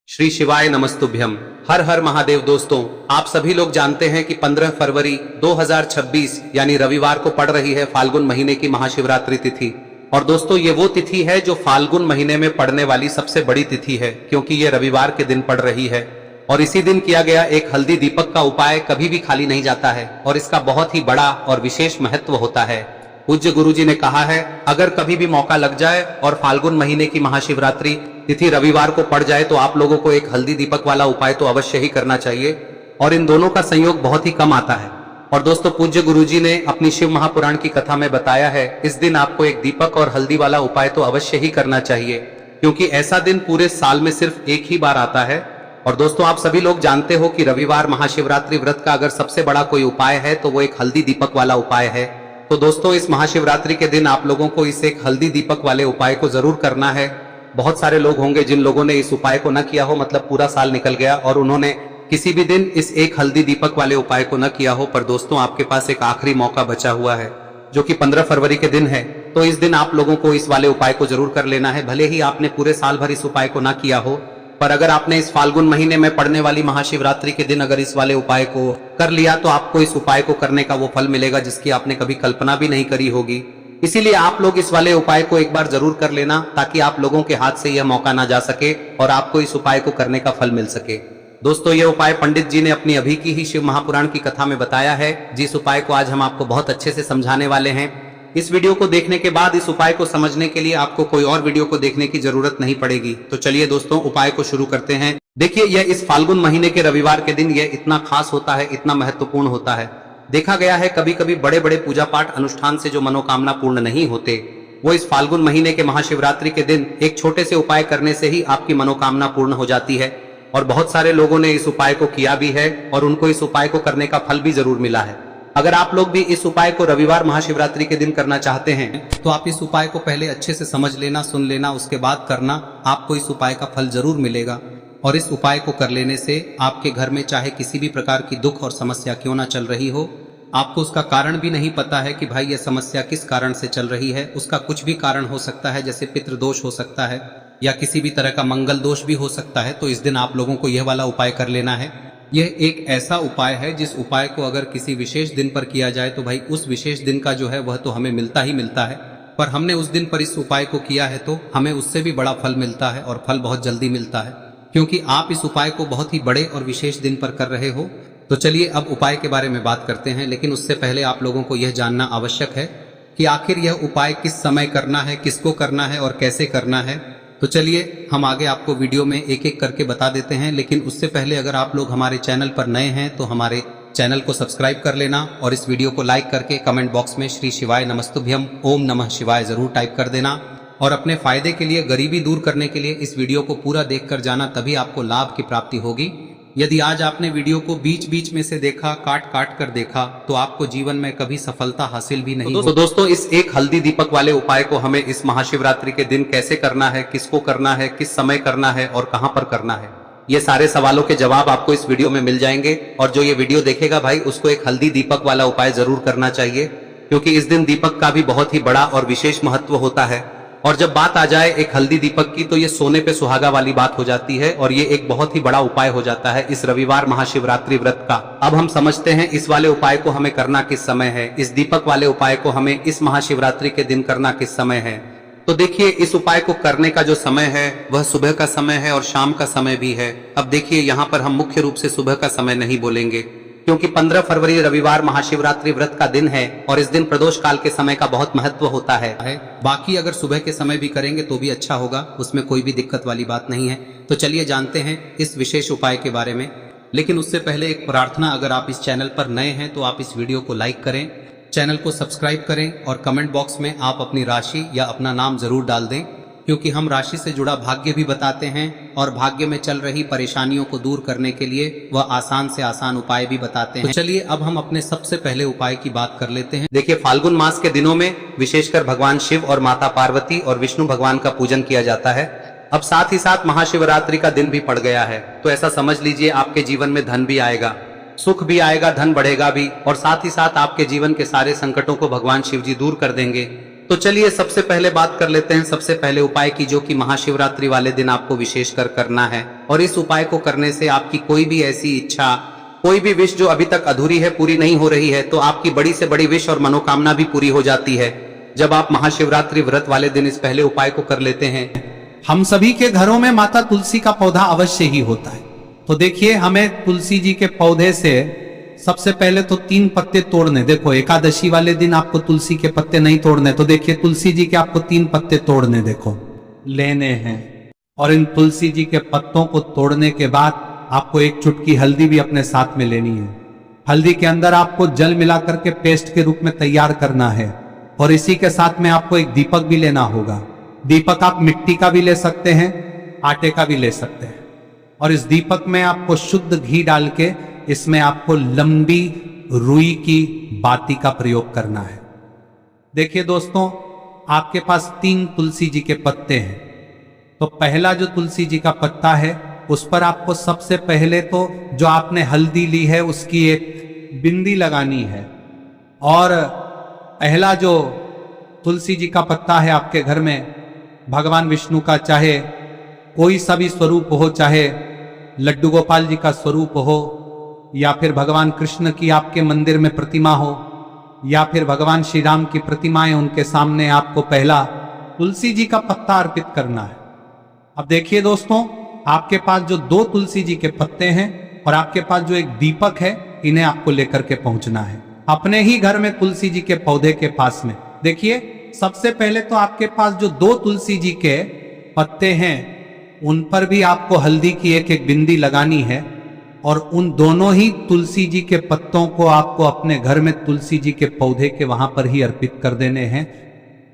श्री शिवाय नमस्तुभ्यम। हर हर महादेव। दोस्तों, आप सभी लोग जानते हैं कि 15 फरवरी 2026 यानी रविवार को पड़ रही है फाल्गुन महीने की महाशिवरात्रि तिथि। और दोस्तों, ये वो तिथि है जो फाल्गुन महीने में पड़ने वाली सबसे बड़ी तिथि है, क्योंकि ये रविवार के दिन पड़ रही है। और इसी दिन किया गया एक हल्दी दीपक का उपाय कभी भी खाली नहीं जाता है और इसका बहुत ही बड़ा और विशेष महत्व होता है। पूज्य गुरुजी ने कहा है, अगर कभी भी मौका लग जाए और फाल्गुन महीने की महाशिवरात्रि तिथि रविवार को पड़ जाए तो आप लोगों को एक हल्दी दीपक वाला उपाय तो अवश्य ही करना चाहिए। और इन दोनों का संयोग बहुत ही कम आता है। और दोस्तों, पूज्य गुरुजी ने अपनी शिव महापुराण की कथा में बताया है, इस दिन आपको एक दीपक और हल्दी वाला उपाय तो अवश्य ही करना चाहिए, क्योंकि ऐसा दिन पूरे साल में सिर्फ एक ही बार आता है। और दोस्तों, आप सभी लोग जानते हो कि रविवार महाशिवरात्रि व्रत का अगर सबसे बड़ा कोई उपाय है तो वो एक हल्दी दीपक वाला उपाय है। तो दोस्तों, इस महाशिवरात्रि के दिन आप लोगों को इस एक हल्दी दीपक वाले उपाय को जरूर करना है। बहुत सारे लोग होंगे जिन लोगों ने इस उपाय को न किया हो, मतलब पूरा साल निकल गया और उन्होंने किसी भी दिन इस एक हल्दी दीपक वाले उपाय को न किया हो। पर दोस्तों, आपके पास एक आखिरी मौका बचा हुआ है, जो कि 15 फरवरी के दिन है। तो इस दिन आप लोगों को इस वाले उपाय को जरूर कर लेना है। भले ही आपने पूरे साल भर इस उपाय को न किया हो, पर अगर आपने इस फाल्गुन महीने में पड़ने वाली महाशिवरात्रि के दिन अगर इस वाले उपाय को कर लिया तो आपको इस उपाय को करने का वो फल मिलेगा जिसकी आपने कभी कल्पना भी नहीं करी होगी। इसीलिए आप लोग इस वाले उपाय को एक बार जरूर कर लेना, ताकि आप लोगों के हाथ से यह मौका ना जा सके और आपको इस उपाय को करने का फल मिल सके। दोस्तों, यह उपाय पंडित जी ने अपनी अभी की ही शिव महापुराण की कथा में बताया है, जिस उपाय को आज हम आपको बहुत अच्छे से समझाने वाले हैं। इस वीडियो को देखने के बाद इस उपाय को समझने के लिए आपको कोई और वीडियो को देखने की जरूरत नहीं पड़ेगी। तो चलिए दोस्तों, उपाय को शुरू करते हैं। देखिए, यह इस फाल्गुन महीने के रविवार के दिन यह इतना खास होता है, इतना महत्वपूर्ण होता है। देखा गया है कभी कभी बड़े बड़े पूजा पाठ अनुष्ठान से जो मनोकामना पूर्ण नहीं होते, वो इस फाल्गुन महीने के महाशिवरात्रि के दिन एक छोटे से उपाय करने से ही आपकी मनोकामना पूर्ण हो जाती है। और बहुत सारे लोगों ने इस उपाय को किया भी है और उनको इस उपाय को करने का फल भी जरूर मिला है। अगर आप लोग भी इस उपाय को रविवार महाशिवरात्रि के दिन करना चाहते हैं तो आप इस उपाय को पहले अच्छे से समझ लेना, सुन लेना, उसके बाद करना। आपको इस उपाय का फल जरूर मिलेगा। और इस उपाय को कर लेने से आपके घर में चाहे किसी भी प्रकार की दुख और समस्या क्यों ना चल रही हो, आपको उसका कारण भी नहीं पता है कि भाई यह समस्या किस कारण से चल रही है, उसका कुछ भी कारण हो सकता है, जैसे पितृदोष हो सकता है या किसी भी तरह का मंगल दोष भी हो सकता है। तो इस दिन आप लोगों को यह वाला उपाय कर लेना है। यह एक ऐसा उपाय है जिस उपाय को अगर किसी विशेष दिन पर किया जाए तो भाई उस विशेष दिन का जो है वह तो हमें मिलता ही मिलता है। पर हमने उस दिन पर इस उपाय को किया है तो हमें उससे भी बड़ा फल मिलता है और फल बहुत जल्दी मिलता है, क्योंकि आप इस उपाय को बहुत ही बड़े और विशेष दिन पर कर रहे हो। तो चलिए अब उपाय के बारे में बात करते हैं, लेकिन उससे पहले आप लोगों को यह जानना आवश्यक है कि आखिर यह उपाय किस समय करना है, किसको करना है और कैसे करना है। तो चलिए हम आगे आपको वीडियो में एक एक करके बता देते हैं, लेकिन उससे पहले अगर आप लोग हमारे चैनल पर नए हैं तो हमारे चैनल को सब्सक्राइब कर लेना और इस वीडियो को लाइक करके कमेंट बॉक्स में श्री शिवाय नमस्तुभ्यम ओम नमः शिवाय जरूर टाइप कर देना। और अपने फायदे के लिए, गरीबी दूर करने के लिए इस वीडियो को पूरा देख कर जाना, तभी आपको लाभ की प्राप्ति होगी। यदि आज आपने वीडियो को बीच बीच में से देखा, काट काट कर देखा, तो आपको जीवन में कभी सफलता हासिल भी नहीं होगी। तो दोस्तों, इस एक हल्दी दीपक वाले उपाय को हमें इस महाशिवरात्रि के दिन कैसे करना है, किसको करना है, किस समय करना है और कहां पर करना है, ये सारे सवालों के जवाब आपको इस वीडियो में मिल जाएंगे। और जो ये वीडियो देखेगा भाई, उसको एक हल्दी दीपक वाला उपाय जरूर करना चाहिए, क्योंकि इस दिन दीपक का भी बहुत ही बड़ा और विशेष महत्व होता है। और जब बात आ जाए एक हल्दी दीपक की, तो ये सोने पे सुहागा वाली बात हो जाती है और ये एक बहुत ही बड़ा उपाय हो जाता है इस रविवार महाशिवरात्रि व्रत का। अब हम समझते हैं इस वाले उपाय को हमें करना किस समय है, इस दीपक वाले उपाय को हमें इस महाशिवरात्रि के दिन करना किस समय है। तो देखिए, इस उपाय को करने का जो समय है वह सुबह का समय है और शाम का समय भी है। अब देखिए, यहाँ पर हम मुख्य रूप से सुबह का समय नहीं बोलेंगे, क्योंकि 15 फरवरी रविवार महाशिवरात्रि व्रत का दिन है और इस दिन प्रदोष काल के समय का बहुत महत्व होता है। बाकी अगर सुबह के समय भी करेंगे तो भी अच्छा होगा, उसमें कोई भी दिक्कत वाली बात नहीं है। तो चलिए जानते हैं इस विशेष उपाय के बारे में। लेकिन उससे पहले एक प्रार्थना, अगर आप इस चैनल पर नए हैं तो आप इस वीडियो को लाइक करें, चैनल को सब्सक्राइब करें और कमेंट बॉक्स में आप अपनी राशि या अपना नाम जरूर डाल दें, क्योंकि हम राशि से जुड़ा भाग्य भी बताते हैं और भाग्य में चल रही परेशानियों को दूर करने के लिए वह आसान से आसान उपाय भी बताते हैं। तो चलिए अब हम अपने सबसे पहले उपाय की बात कर लेते हैं। देखिए, फाल्गुन मास के दिनों में विशेषकर भगवान शिव और माता पार्वती और विष्णु भगवान का पूजन किया जाता है। अब साथ ही साथ महाशिवरात्रि का दिन भी पड़ गया है, तो ऐसा समझ लीजिए आपके जीवन में धन भी आएगा, सुख भी आएगा, धन बढ़ेगा भी, और साथ ही साथ आपके जीवन के सारे संकटों को भगवान शिव जी दूर कर देंगे। तो चलिए सबसे पहले बात कर लेते हैं सबसे पहले उपाय की, जो कि महाशिवरात्रि वाले दिन आपको विशेषकर करना है। और इस उपाय को करने से आपकी कोई भी ऐसी इच्छा, कोई भी विश जो अभी तक अधूरी है, पूरी नहीं हो रही है, तो आपकी बड़ी से बड़ी विश और मनोकामना भी पूरी हो जाती है जब आप महाशिवरात्रि व्रत वाले दिन इस पहले उपाय को कर लेते हैं। हम सभी के घरों में माता तुलसी का पौधा अवश्य ही होता है। तो देखिए, हमें तुलसी जी के पौधे से सबसे पहले तो 3 पत्ते तोड़ने। देखो, एकादशी वाले दिन आपको तुलसी के पत्ते नहीं तोड़ने, तो देखिए तुलसी जी के आपको 3 पत्ते तोड़ने, देखो लेने हैं। और इन तुलसी जी के पत्तों को तोड़ने के बाद आपको एक चुटकी हल्दी भी अपने साथ में लेनी है। हल्दी के अंदर आपको जल मिलाकर के पेस्ट के रूप में तैयार करना है। और इसी के साथ में आपको एक दीपक भी लेना होगा। दीपक आप मिट्टी का भी ले सकते हैं, आटे का भी ले सकते हैं। और इस दीपक में आपको शुद्ध घी डाल के इसमें आपको लंबी रुई की बाती का प्रयोग करना है। देखिए दोस्तों, आपके पास 3 तुलसी जी के पत्ते हैं। तो पहला जो तुलसी जी का पत्ता है, उस पर आपको सबसे पहले तो जो आपने हल्दी ली है उसकी एक बिंदी लगानी है। और पहला जो तुलसी जी का पत्ता है आपके घर में, भगवान विष्णु का चाहे कोई सा भी स्वरूप हो, चाहे लड्डू गोपाल जी का स्वरूप हो, या फिर भगवान कृष्ण की आपके मंदिर में प्रतिमा हो, या फिर भगवान श्री राम की प्रतिमाएं, उनके सामने आपको पहला तुलसी जी का पत्ता अर्पित करना है। अब देखिए दोस्तों, आपके पास जो 2 तुलसी जी के पत्ते हैं और आपके पास जो एक दीपक है, इन्हें आपको लेकर के पहुंचना है अपने ही घर में तुलसी जी के पौधे के पास में। देखिए, सबसे पहले तो आपके पास जो 2 तुलसी जी के पत्ते हैं, उन पर भी आपको हल्दी की एक बिंदी लगानी है। और उन दोनों ही तुलसी जी के पत्तों को आपको अपने घर में तुलसी जी के पौधे के वहां पर ही अर्पित कर देने हैं।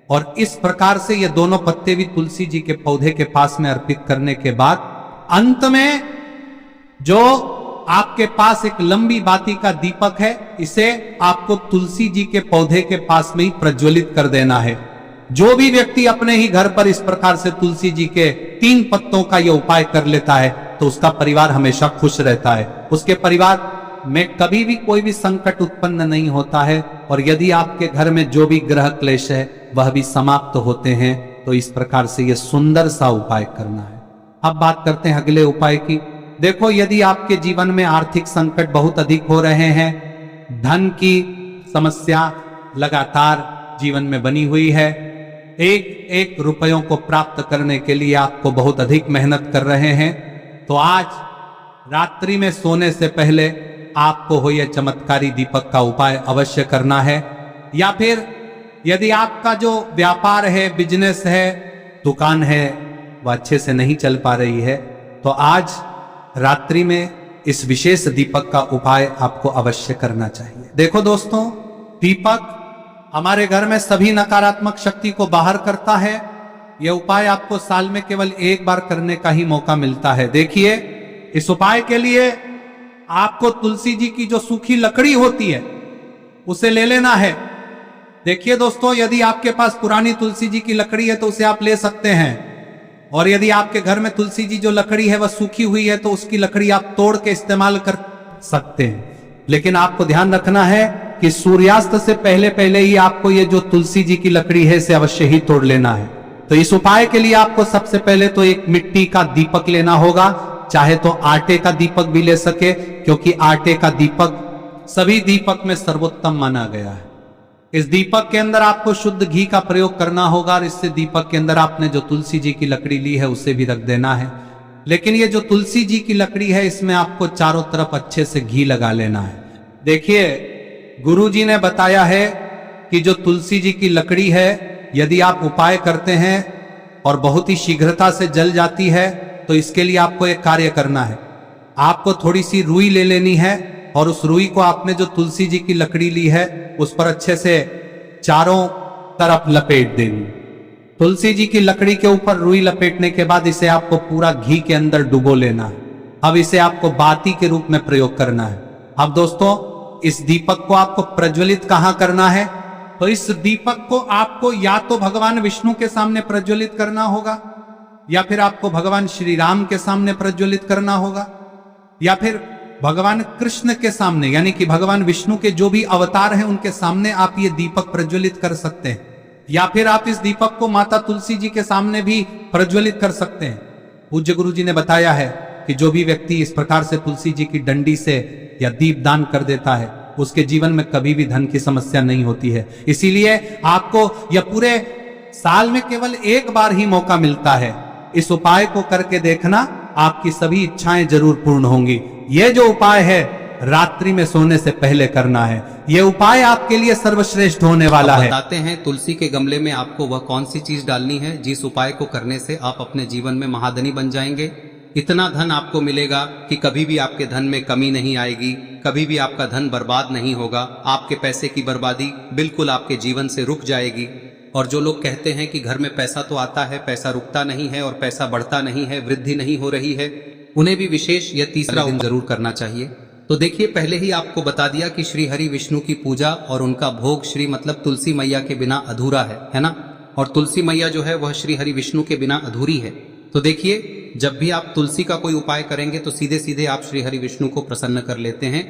और इस प्रकार से ये दोनों पत्ते भी तुलसी जी के पौधे के पास में अर्पित करने के बाद अंत में जो आपके पास एक लंबी बाती का दीपक है, इसे आपको तुलसी जी के पौधे के पास में ही प्रज्वलित कर देना है। जो भी व्यक्ति अपने ही घर पर इस प्रकार से तुलसी जी के 3 पत्तों का यह उपाय कर लेता है, तो उसका परिवार हमेशा खुश रहता है। उसके परिवार में कभी भी कोई भी संकट उत्पन्न नहीं होता है। और यदि आपके घर में जो भी ग्रह क्लेश है वह भी समाप्त होते हैं। तो इस प्रकार से यह सुंदर सा उपाय करना है। अब बात करते हैं अगले उपाय की। देखो, यदि आपके जीवन में आर्थिक संकट बहुत अधिक हो रहे हैं, धन की समस्या लगातार जीवन में बनी हुई है, एक रुपयों को प्राप्त करने के लिए आपको बहुत अधिक मेहनत कर रहे हैं, तो आज रात्रि में सोने से पहले आपको हो यह चमत्कारी दीपक का उपाय अवश्य करना है। या फिर यदि आपका जो व्यापार है, बिजनेस है, दुकान है, वह अच्छे से नहीं चल पा रही है, तो आज रात्रि में इस विशेष दीपक का उपाय आपको अवश्य करना चाहिए। देखो दोस्तों, दीपक हमारे घर में सभी नकारात्मक शक्ति को बाहर करता है। यह उपाय आपको साल में केवल 1 बार करने का ही मौका मिलता है। देखिए, इस उपाय के लिए आपको तुलसी जी की जो सूखी लकड़ी होती है उसे ले लेना है। देखिए दोस्तों, यदि आपके पास पुरानी तुलसी जी की लकड़ी है तो उसे आप ले सकते हैं। और यदि आपके घर में तुलसी जी जो लकड़ी है वह सूखी हुई है तो उसकी लकड़ी आप तोड़ के इस्तेमाल कर सकते हैं। लेकिन आपको ध्यान रखना है कि सूर्यास्त से पहले पहले ही आपको ये जो तुलसी जी की लकड़ी है इसे अवश्य ही तोड़ लेना है। तो इस उपाय के लिए आपको सबसे पहले तो एक मिट्टी का दीपक लेना होगा, चाहे तो आटे का दीपक भी ले सके, क्योंकि आटे का दीपक सभी दीपक में सर्वोत्तम माना गया है। इस दीपक के अंदर आपको शुद्ध घी का प्रयोग करना होगा और इससे दीपक के अंदर आपने जो तुलसी जी की लकड़ी ली है उसे भी रख देना है। लेकिन ये जो तुलसी जी की लकड़ी है इसमें आपको चारों तरफ अच्छे से घी लगा लेना है। देखिए, गुरु जी ने बताया है कि जो तुलसी जी की लकड़ी है, यदि आप उपाय करते हैं और बहुत ही शीघ्रता से जल जाती है, तो इसके लिए आपको एक कार्य करना है। आपको थोड़ी सी रुई ले लेनी है और उस रुई को आपने जो तुलसी जी की लकड़ी ली है उस पर अच्छे से चारों तरफ लपेट देनी। तुलसी जी की लकड़ी के ऊपर रुई लपेटने के बाद इसे आपको पूरा घी के अंदर डुबो लेना है। अब इसे आपको बाती के रूप में प्रयोग करना है। अब दोस्तों, इस दीपक को आपको प्रज्वलित कहां करना है? तो इस दीपक को आपको या तो भगवान विष्णु के सामने प्रज्वलित करना होगा, या फिर आपको भगवान श्री राम के सामने प्रज्वलित करना होगा, या फिर भगवान कृष्ण के सामने, यानी कि भगवान विष्णु के जो भी अवतार हैं उनके सामने आप ये दीपक प्रज्वलित कर सकते हैं। या फिर आप इस दीपक को माता तुलसी जी के सामने भी प्रज्वलित कर सकते हैं। पूज्य गुरु जी ने बताया है कि जो भी व्यक्ति इस प्रकार से तुलसी जी की डंडी से या दीप दान कर देता है उसके जीवन में कभी भी धन की समस्या नहीं होती है। इसीलिए आपको यह पूरे साल में केवल एक बार ही मौका मिलता है। इस उपाय को करके देखना, आपकी सभी इच्छाएं जरूर पूर्ण होंगी। यह जो उपाय है रात्रि में सोने से पहले करना है। यह उपाय आपके लिए सर्वश्रेष्ठ होने वाला है। बताते हैं तुलसी के गमले में आपको वह कौन सी चीज डालनी है जिस उपाय को करने से आप अपने जीवन में महाधनी बन जाएंगे। इतना धन आपको मिलेगा कि कभी भी आपके धन में कमी नहीं आएगी, कभी भी आपका धन बर्बाद नहीं होगा। आपके पैसे की बर्बादी बिल्कुल आपके जीवन से रुक जाएगी। और जो लोग कहते हैं कि घर में पैसा तो आता है, पैसा रुकता नहीं है और पैसा बढ़ता नहीं है, वृद्धि नहीं हो रही है, उन्हें भी विशेष यह तीसरा दिन जरूर करना चाहिए। तो देखिए, पहले ही आपको बता दिया कि श्री हरि विष्णु की पूजा और उनका भोग श्री मतलब तुलसी मैया के बिना अधूरा है ना। और तुलसी मैया जो है वह श्री हरि विष्णु के बिना अधूरी है। तो देखिए, जब भी आप तुलसी का कोई उपाय करेंगे तो सीधे सीधे आप श्री हरि विष्णु को प्रसन्न कर लेते हैं।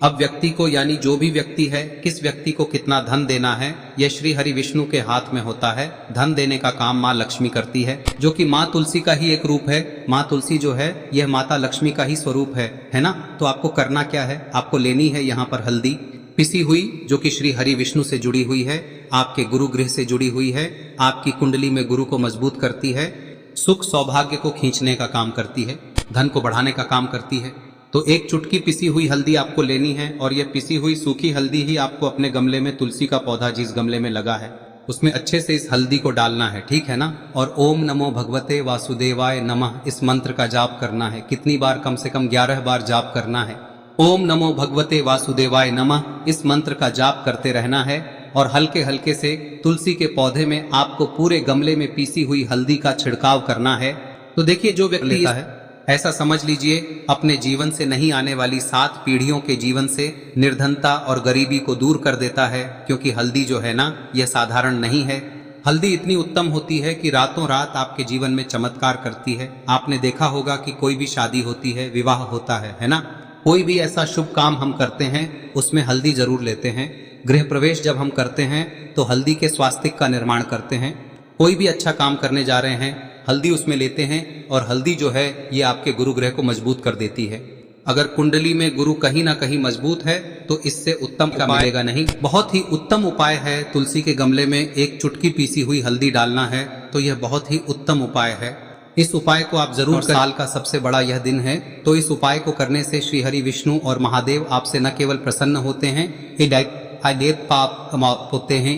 अब व्यक्ति को, यानी जो भी व्यक्ति है, किस व्यक्ति को कितना धन देना है, यह श्री हरि विष्णु के हाथ में होता है। धन देने का काम माँ लक्ष्मी करती है, जो कि माँ तुलसी का ही एक रूप है। माँ तुलसी जो है यह माता लक्ष्मी का ही स्वरूप है ना। तो आपको करना क्या है, आपको लेनी है यहाँ पर हल्दी पिसी हुई, जो कि श्री हरि विष्णु से जुड़ी हुई है, आपके गुरु गृह से जुड़ी हुई है, आपकी कुंडली में गुरु को मजबूत करती है, सुख सौभाग्य को खींचने का काम करती है, धन को बढ़ाने का काम करती है। तो एक चुटकी पिसी हुई हल्दी आपको लेनी है और यह पिसी हुई सूखी हल्दी ही आपको अपने गमले में, तुलसी का पौधा जिस गमले में लगा है उसमें अच्छे से इस हल्दी को डालना है, ठीक है ना। और ओम नमो भगवते वासुदेवाय नमः इस मंत्र का जाप करना है। कितनी बार? कम से कम 11 बार जाप करना है। ओम नमो भगवते वासुदेवाय नमः इस मंत्र का जाप करते रहना है। और हल्के हल्के से तुलसी के पौधे में आपको पूरे गमले में पीसी हुई हल्दी का छिड़काव करना है। तो देखिए, जो व्यक्ति लेता है, ऐसा समझ लीजिए अपने जीवन से नहीं आने वाली 7 पीढ़ियों के जीवन से निर्धनता और गरीबी को दूर कर देता है। क्योंकि हल्दी जो है ना, यह साधारण नहीं है। हल्दी इतनी उत्तम होती है कि रातों रात आपके जीवन में चमत्कार करती है। आपने देखा होगा कि कोई भी शादी होती है, विवाह होता है ना, कोई भी ऐसा शुभ काम हम करते हैं उसमें हल्दी जरूर लेते हैं। गृह प्रवेश जब हम करते हैं तो हल्दी के स्वास्तिक का निर्माण करते हैं। कोई भी अच्छा काम करने जा रहे हैं, हल्दी उसमें लेते हैं। और हल्दी जो है ये आपके गुरु ग्रह को मजबूत कर देती है। अगर कुंडली में गुरु कहीं ना कहीं मजबूत है तो इससे उत्तम का मिलेगा नहीं। बहुत ही उत्तम उपाय है। तुलसी के गमले में एक चुटकी पीसी हुई हल्दी डालना है, तो यह बहुत ही उत्तम उपाय है। इस उपाय को आप जरूर करें। साल का सबसे बड़ा यह दिन है, तो इस उपाय को करने से श्री हरि विष्णु और महादेव आपसे न केवल प्रसन्न होते हैं, पाप होते हैं,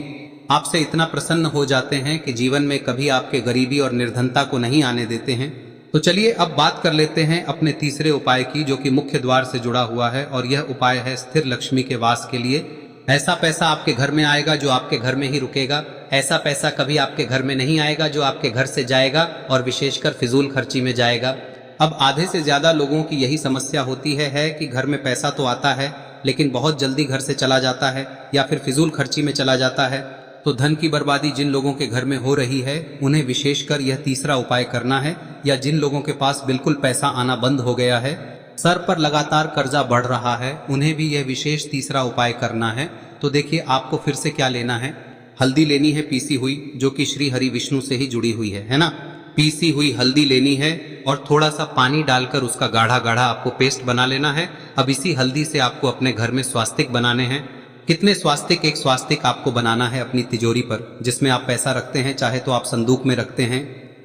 आपसे इतना प्रसन्न हो जाते हैं कि जीवन में कभी आपके गरीबी और निर्धनता को नहीं आने देते हैं। तो चलिए अब बात कर लेते हैं अपने तीसरे उपाय की, जो कि मुख्य द्वार से जुड़ा हुआ है। और यह उपाय है स्थिर लक्ष्मी के वास के लिए। ऐसा पैसा आपके घर में आएगा जो आपके घर में ही रुकेगा। ऐसा पैसा कभी आपके घर में नहीं आएगा जो आपके घर से जाएगा और विशेषकर फिजूल खर्ची में जाएगा। अब आधे से ज्यादा लोगों की यही समस्या होती है कि घर में पैसा तो आता है लेकिन बहुत जल्दी घर से चला जाता है या फिर फिजूल खर्ची में चला जाता है। तो धन की बर्बादी जिन लोगों के घर में हो रही है उन्हें विशेषकर यह तीसरा उपाय करना है। या जिन लोगों के पास बिल्कुल पैसा आना बंद हो गया है, सर पर लगातार कर्जा बढ़ रहा है, उन्हें भी यह विशेष तीसरा उपाय करना है। तो देखिए, आपको फिर से क्या लेना है, हल्दी लेनी है पीसी हुई, जो कि श्री हरि विष्णु से ही जुड़ी हुई है ना। पीसी हुई हल्दी लेनी है और थोड़ा सा पानी डालकर उसका गाढ़ा गाढ़ा आपको पेस्ट बना लेना है। अब इसी हल्दी से आपको अपने घर में स्वास्तिक बनाने हैं। कितने स्वास्तिक? एक स्वास्तिक आपको बनाना है अपनी तिजोरी पर, जिसमें आप पैसा रखते हैं। चाहे तो आप संदूक में रखते हैं,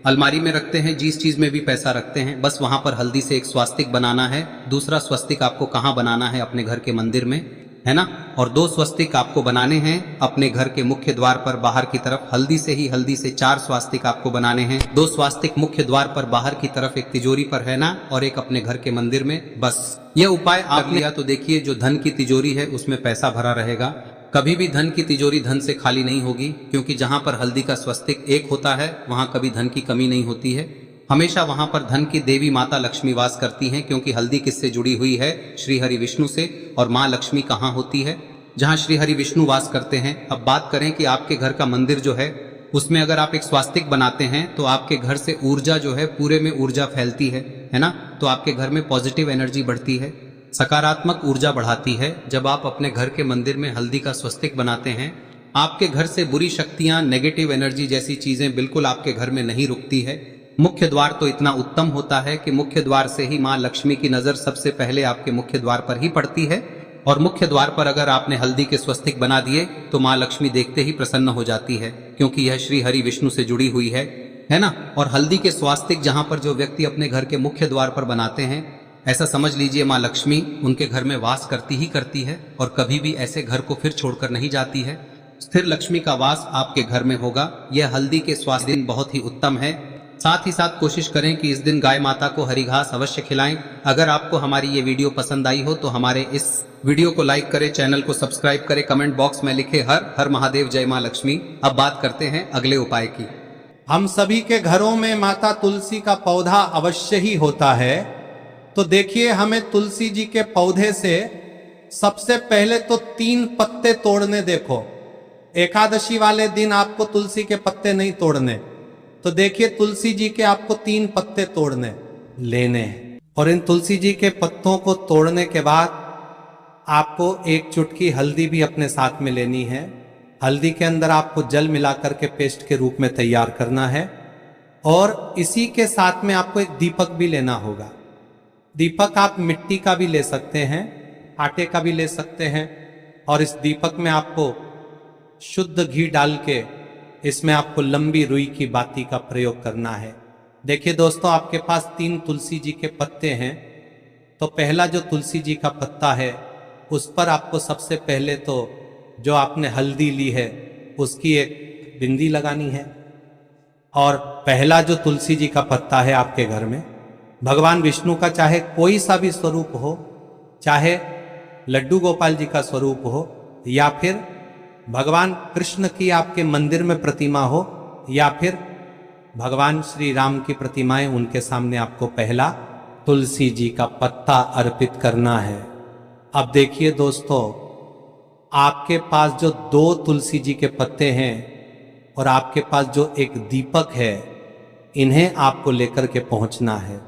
अलमारी में रखते हैं, जिस चीज में भी पैसा रखते हैं, बस वहां पर हल्दी से एक स्वास्तिक बनाना है। दूसरा स्वस्तिक आपको कहाँ बनाना है? अपने घर के मंदिर में, है ना। और 2 स्वस्तिक आपको बनाने हैं अपने घर के मुख्य द्वार पर बाहर की तरफ। हल्दी से 4 स्वास्तिक आपको बनाने हैं। 2 स्वास्तिक मुख्य द्वार पर बाहर की तरफ, एक तिजोरी पर, है ना, और एक अपने घर के मंदिर में। बस यह उपाय आपने किया तो देखिए, जो धन की तिजोरी है उसमें पैसा भरा रहेगा। कभी भी धन की तिजोरी धन से खाली नहीं होगी, क्योंकि जहां पर हल्दी का स्वस्तिक एक होता है वहां कभी धन की कमी नहीं होती है। हमेशा वहां पर धन की देवी माता लक्ष्मी वास करती हैं, क्योंकि हल्दी किससे जुड़ी हुई है? श्री हरि विष्णु से। और माँ लक्ष्मी कहाँ होती है? जहाँ श्री हरि विष्णु वास करते हैं। अब बात करें कि आपके घर का मंदिर जो है उसमें अगर आप एक स्वास्तिक बनाते हैं तो आपके घर से ऊर्जा जो है, पूरे में ऊर्जा फैलती है ना। तो आपके घर में पॉजिटिव एनर्जी बढ़ती है। सकारात्मक ऊर्जा बढ़ाती है। जब आप अपने घर के मंदिर में हल्दी का स्वस्तिक बनाते हैं, आपके घर से बुरी शक्तियां, नेगेटिव एनर्जी जैसी चीजें बिल्कुल आपके घर में नहीं रुकती है। मुख्य द्वार तो इतना उत्तम होता है कि मुख्य द्वार से ही माँ लक्ष्मी की नजर सबसे पहले आपके मुख्य द्वार पर ही पड़ती है, और मुख्य द्वार पर अगर आपने हल्दी के स्वस्तिक बना दिए तो माँ लक्ष्मी देखते ही प्रसन्न हो जाती है, क्योंकि यह श्री हरि विष्णु से जुड़ी हुई है ना। और हल्दी के स्वास्तिक जहां पर जो व्यक्ति अपने घर के मुख्य द्वार पर बनाते हैं, ऐसा समझ लीजिए माँ लक्ष्मी उनके घर में वास करती ही करती है और कभी भी ऐसे घर को फिर छोड़कर नहीं जाती है। स्थिर लक्ष्मी का वास आपके घर में होगा। यह हल्दी के स्वास्थ्य दिन बहुत ही उत्तम है। साथ ही साथ कोशिश करें कि इस दिन गाय माता को हरी घास अवश्य खिलाएं। अगर आपको हमारी ये वीडियो पसंद आई हो तो हमारे इस वीडियो को लाइक करें, चैनल को सब्सक्राइब करें, कमेंट बॉक्स में लिखे हर हर महादेव, जय माँ लक्ष्मी। अब बात करते हैं अगले उपाय की। हम सभी के घरों में माता तुलसी का पौधा अवश्य ही होता है। तो देखिए, हमें तुलसी जी के पौधे से सबसे पहले तो 3 पत्ते तोड़ने। देखो, एकादशी वाले दिन आपको तुलसी के पत्ते नहीं तोड़ने। तो देखिए, तुलसी जी के आपको 3 पत्ते तोड़ने लेने हैं, और इन तुलसी जी के पत्तों को तोड़ने के बाद आपको 1 चुटकी हल्दी भी अपने साथ में लेनी है। हल्दी के अंदर आपको जल मिलाकर के पेस्ट के रूप में तैयार करना है, और इसी के साथ में आपको एक दीपक भी लेना होगा। दीपक आप मिट्टी का भी ले सकते हैं, आटे का भी ले सकते हैं, और इस दीपक में आपको शुद्ध घी डाल के इसमें आपको लंबी रुई की बाती का प्रयोग करना है। देखिए दोस्तों, आपके पास 3 तुलसी जी के पत्ते हैं। तो पहला जो तुलसी जी का पत्ता है, उस पर आपको सबसे पहले तो जो आपने हल्दी ली है उसकी एक बिंदी लगानी है। और पहला जो तुलसी जी का पत्ता है आपके घर में, भगवान विष्णु का चाहे कोई सा भी स्वरूप हो, चाहे लड्डू गोपाल जी का स्वरूप हो, या फिर भगवान कृष्ण की आपके मंदिर में प्रतिमा हो, या फिर भगवान श्री राम की प्रतिमाएं, उनके सामने आपको पहला तुलसी जी का पत्ता अर्पित करना है। अब देखिए दोस्तों, आपके पास जो 2 तुलसी जी के पत्ते हैं और आपके पास जो एक दीपक है, इन्हें आपको लेकर के पहुंचना है।